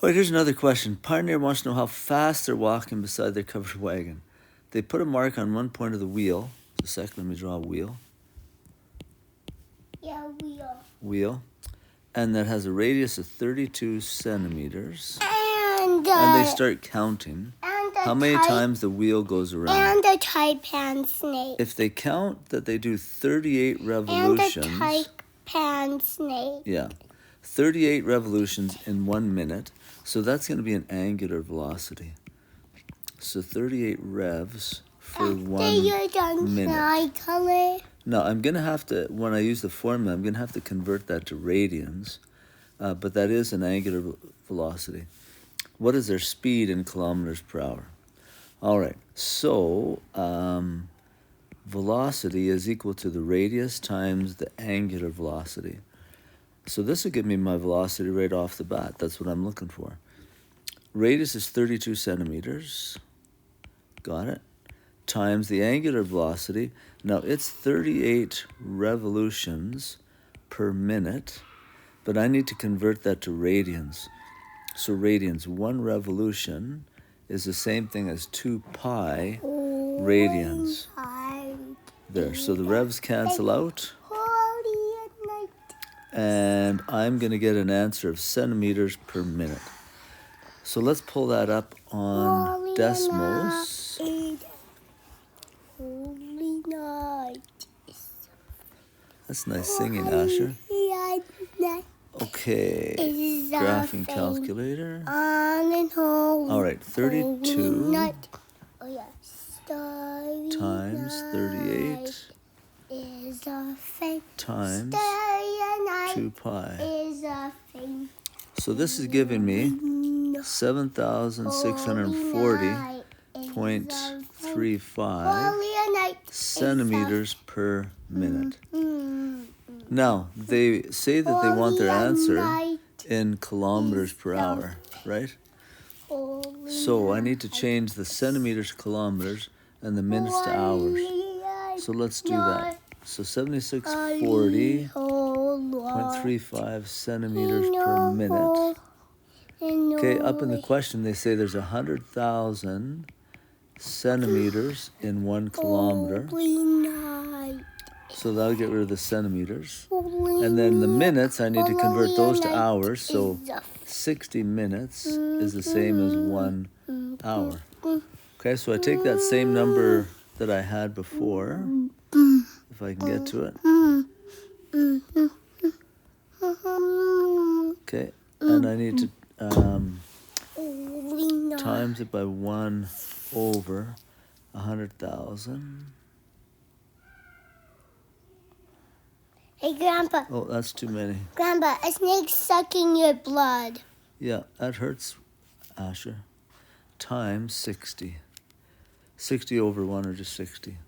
All right, here's another question. Pioneer wants to know how fast they're walking beside their covered wagon. They put a mark on one point of the wheel. Just a second, let me draw a wheel. Yeah, wheel. Wheel. And that has a radius of 32 centimeters. And they start counting and how many times the wheel goes around. And the taipan snake. If they count that they do 38 revolutions. And the taipan snake. Yeah. 38 revolutions in 1 minute. So that's going to be an angular velocity. So 38 revs for 1 minute. Color. Now, I'm going to have to, when I use the formula, I'm going to have to convert that to radians. But that is an angular velocity. What is their speed in kilometers per hour? All right. So velocity is equal to the radius times the angular velocity. So this will give me my velocity right off the bat. That's what I'm looking for. Radius is 32 centimeters. Got it. Times the angular velocity. Now, it's 38 revolutions per minute, but I need to convert that to radians. So radians, 1 revolution is the same thing as 2 pi radians. There, so the revs cancel out. And I'm going to get an answer of centimeters per minute. So let's pull that up on decimals. That's nice singing, Asher. Okay, graphing calculator. All right, 32 times 38 times 2 pi. So this is giving me 7,640.35 centimeters per minute. Now, they say that they want their answer in kilometers per hour, right? So I need to change the centimeters to kilometers and the minutes to hours. So let's do that. So 7640.35 centimeters per minute. Okay, up in the question they say there's 100,000 centimeters in 1 kilometer. So that'll get rid of the centimeters. And then the minutes, I need to convert those to hours. So 60 minutes is the same as 1 hour. Okay, so I take that same number that I had before, if I can get to it. Okay, and I need to times it by 1 over 100,000. Hey, Grandpa. Oh, that's too many. Grandpa, a snake's sucking your blood. Yeah, that hurts, Asher. Times 60. 60 over 1 or just 60.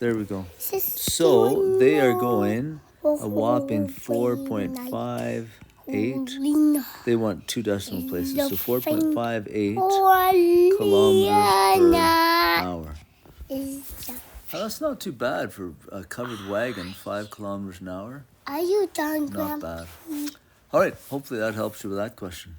There we go. So they are going a whopping 4.58. They want 2 decimal places, so 4.58 kilometers per hour. Now, that's not too bad for a covered wagon, 5 kilometers an hour. Are you done, Grandpa? Not bad. All right, hopefully that helps you with that question.